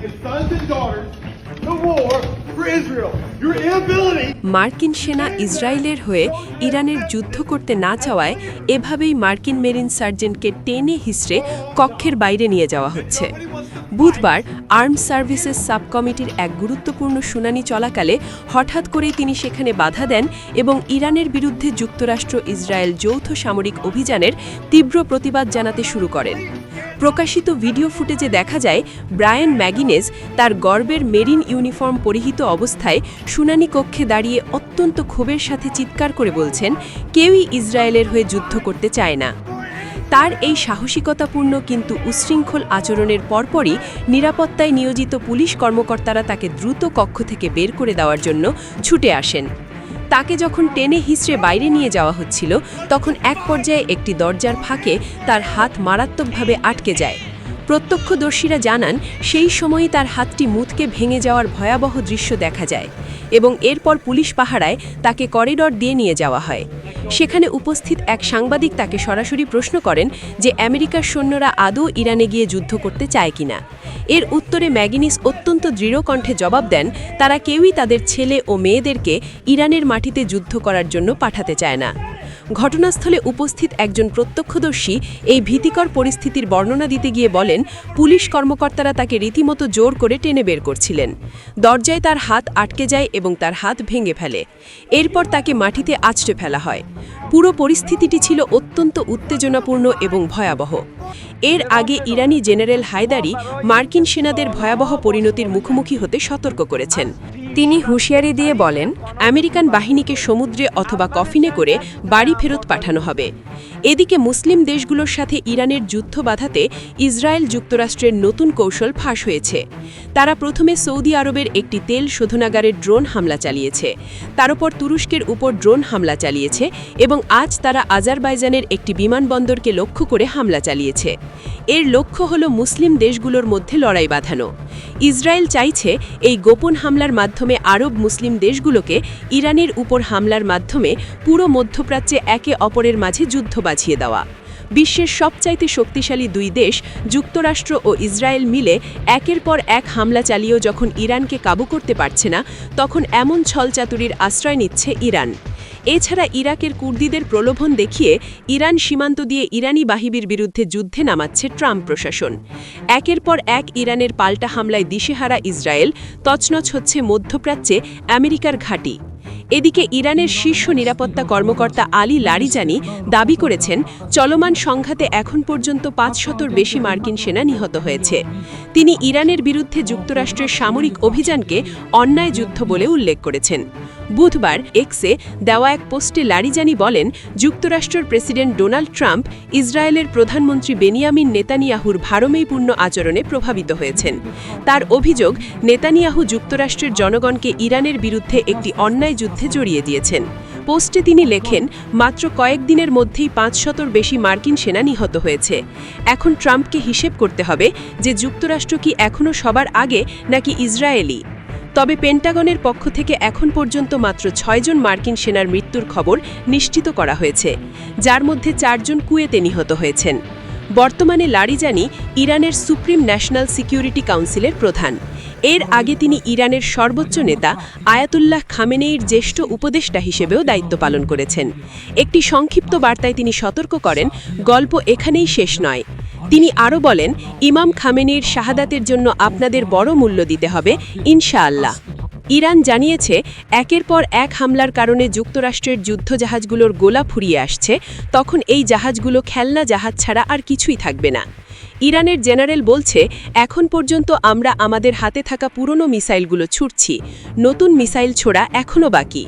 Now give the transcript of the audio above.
his sons and daughters to war for Israel. Your inability. মার্কিন সেনা ইসরায়েলের হয়ে ইরানের যুদ্ধ করতে না চাওয়ায় এভাবেই মার্কিন মেরিন সার্জেন্টকে টেনে হিসড়ে কক্ষের বাইরে নিয়ে যাওয়া হচ্ছে। বুধবার আর্মড সার্ভিসেস সাব কমিটির এক গুরুত্বপূর্ণ শুনানি চলাকালে হঠাৎ করেই তিনি সেখানে বাধা দেন এবং ইরানের বিরুদ্ধে যুক্তরাষ্ট্র ইসরায়েল যৌথ সামরিক অভিযানের তীব্র প্রতিবাদ জানাতে শুরু করেন। প্রকাশিত ভিডিও ফুটেজে দেখা যায় ব্রায়ান ম্যাগিনেজ তার গর্বের মেরিন ইউনিফর্ম পরিহিত অবস্থায় শুনানি কক্ষে দাঁড়িয়ে অত্যন্ত ক্ষোভের সাথে চিৎকার করে বলছেন, কেউই ইসরায়েলের হয়ে যুদ্ধ করতে চায় না। তার এই সাহসিকতাপূর্ণ কিন্তু উচ্ছৃঙ্খল আচরণের পরপরই নিরাপত্তায় নিয়োজিত পুলিশ কর্মকর্তারা তাকে দ্রুত কক্ষ থেকে বের করে দেওয়ার জন্য ছুটে আসেন। তাকে যখন টেনে হিঁচড়ে বাইরে নিয়ে যাওয়া হচ্ছিল, তখন এক পর্যায়ে একটি দরজার ফাঁকে তার হাত মারাত্মকভাবে আটকে যায়। প্রত্যক্ষদর্শীরা জানান, সেই সময়ই তার হাতটি মুথকে ভেঙে যাওয়ার ভয়াবহ দৃশ্য দেখা যায় এবং এরপর পুলিশ পাহারায় তাকে করিডর দিয়ে নিয়ে যাওয়া হয়। সেখানে উপস্থিত এক সাংবাদিক তাকে সরাসরি প্রশ্ন করেন যে আমেরিকার সৈন্যরা আদৌ ইরানে গিয়ে যুদ্ধ করতে চায় কিনা। এর উত্তরে ম্যাগিনিস অত্যন্ত দৃঢ় কণ্ঠে জবাব দেন, তারা কেউই তাদের ছেলে ও মেয়েদেরকে ইরানের মাটিতে যুদ্ধ করার জন্য পাঠাতে চায় না। ঘটনাস্থলে উপস্থিত একজন প্রত্যক্ষদর্শী এই ভীতিকর পরিস্থিতির বর্ণনা দিতে গিয়ে বলেন, পুলিশ কর্মকর্তারা তাকে রীতিমতো জোর করে টেনে বের করছিলেন। দরজায় তার হাত আটকে যায় এবং তার হাত ভেঙে ফেলে। এরপর তাকে মাটিতে আছড়ে ফেলা হয়। পুরো পরিস্থিতিটি ছিল অত্যন্ত উত্তেজনাপূর্ণ এবং ভয়াবহ। এর আগে ইরানি জেনারেল হায়দারি মার্কিন সেনাদের ভয়াবহ পরিণতির মুখোমুখি হতে সতর্ক করেছেন। তিনি হুঁশিয়ারি দিয়ে বলেন, আমেরিকান বাহিনীকে সমুদ্রে অথবা কফিনে করে বাড়ি ফেরত পাঠানো হবে। এদিকে মুসলিম দেশগুলোর সাথে ইরানের যুদ্ধ বাধাতে ইসরায়েল যুক্তরাষ্ট্রের নতুন কৌশল ফাঁস হয়েছে। তারা প্রথমে সৌদি আরবের একটি তেল শোধনাগারে ড্রোন হামলা চালিয়েছে, তার উপর তুরস্কের উপর ড্রোন হামলা চালিয়েছে এবং আজ তারা আজারবাইজানের একটি বিমানবন্দরকে লক্ষ্য করে হামলা চালিয়েছে। এর লক্ষ্য হল মুসলিম দেশগুলোর মধ্যে লড়াই বাঁধানো। ইসরায়েল চাইছে এই গোপন হামলার মাধ্যমে আরব মুসলিম দেশগুলোকে ইরানের উপর হামলার মাধ্যমে পুরো মধ্যপ্রাচ্যে একে অপরের মাঝে যুদ্ধ বাঁধিয়ে দেওয়া। বিশ্বের সবচাইতে শক্তিশালী দুই দেশ যুক্তরাষ্ট্র ও ইসরায়েল মিলে একের পর এক হামলা চালিয়েও যখন ইরানকে কাবু করতে পারছে না, তখন এমন ছলচাতুরির আশ্রয় নিচ্ছে ইরান। এছাড়া ইরাকের কুর্দিদের প্রলোভন দেখিয়ে ইরান সীমান্ত দিয়ে ইরানি বাহিনীর বিরুদ্ধে যুদ্ধে নামাচ্ছে ট্রাম্প প্রশাসন। একের পর এক ইরানের পাল্টা হামলায় দিশেহারা ইসরায়েল, তছনছ হচ্ছে মধ্যপ্রাচ্যে আমেরিকার ঘাঁটি। এদিকে ইরানের শীর্ষ নিরাপত্তা কর্মকর্তা আলী লারিজানি দাবি করেছেন, চলমান সংঘাতে এখন পর্যন্ত 500-র বেশি মার্কিন সেনা নিহত হয়েছে। তিনি ইরানের বিরুদ্ধে যুক্তরাষ্ট্রের সামরিক অভিযানকে অন্যায় যুদ্ধ বলে উল্লেখ করেছেন। বুধবার এক্সে দেওয়া এক পোস্টে লারিজানি বলেন, যুক্তরাষ্ট্রের প্রেসিডেন্ট ডোনাল্ড ট্রাম্প ইসরায়েলের প্রধানমন্ত্রী বেনিয়ামিন নেতানিয়াহুর ভারমেয়পূর্ণ আচরণে প্রভাবিত হয়েছেন। তার অভিযোগ, নেতানিয়াহু যুক্তরাষ্ট্রের জনগণকে ইরানের বিরুদ্ধে একটি অন্যায় যুদ্ধে জড়িয়ে দিয়েছেন। পোস্টে তিনি লেখেন, মাত্র কয়েকদিনের মধ্যেই 500-র বেশি মার্কিন সেনা নিহত হয়েছে। এখন ট্রাম্পকে হিসেব করতে হবে যে যুক্তরাষ্ট্র কি এখনও সবার আগে নাকি ইসরায়েলি। তবে পেন্টাগনের পক্ষ থেকে এখন পর্যন্ত মাত্র 6 জন মার্কিন সেনার মৃত্যুর খবর নিশ্চিত করা হয়েছে, যার মধ্যে 4 জন কুয়েতে নিহত হয়েছেন। বর্তমানে লারিজানি ইরানের সুপ্রিম ন্যাশনাল সিকিউরিটি কাউন্সিলের প্রধান। এর আগে তিনি ইরানের সর্বোচ্চ নেতা আয়াতুল্লাহ খামেনেইর জ্যেষ্ঠ উপদেষ্টা হিসেবেও দায়িত্ব পালন করেছেন। একটি সংক্ষিপ্ত বার্তায় তিনি সতর্ক করেন, গল্প এখানেই শেষ নয়। তিনি আরও বলেন, ইমাম খামেনির শাহাদাতের জন্য আপনাদের বড় মূল্য দিতে হবে, ইনশাআল্লাহ। ইরান জানিয়েছে, একের পর এক হামলার কারণে যুক্তরাষ্ট্রের যুদ্ধজাহাজগুলোর গোলা ফুরিয়ে আসছে, তখন এই জাহাজগুলো খেলনা জাহাজ ছাড়া আর কিছুই থাকবে না। ইরানের জেনারেল বলছে, এখন পর্যন্ত আমরা আমাদের হাতে থাকা পুরনো মিসাইলগুলো ছুড়ছি, নতুন মিসাইল ছোড়া এখনও বাকি।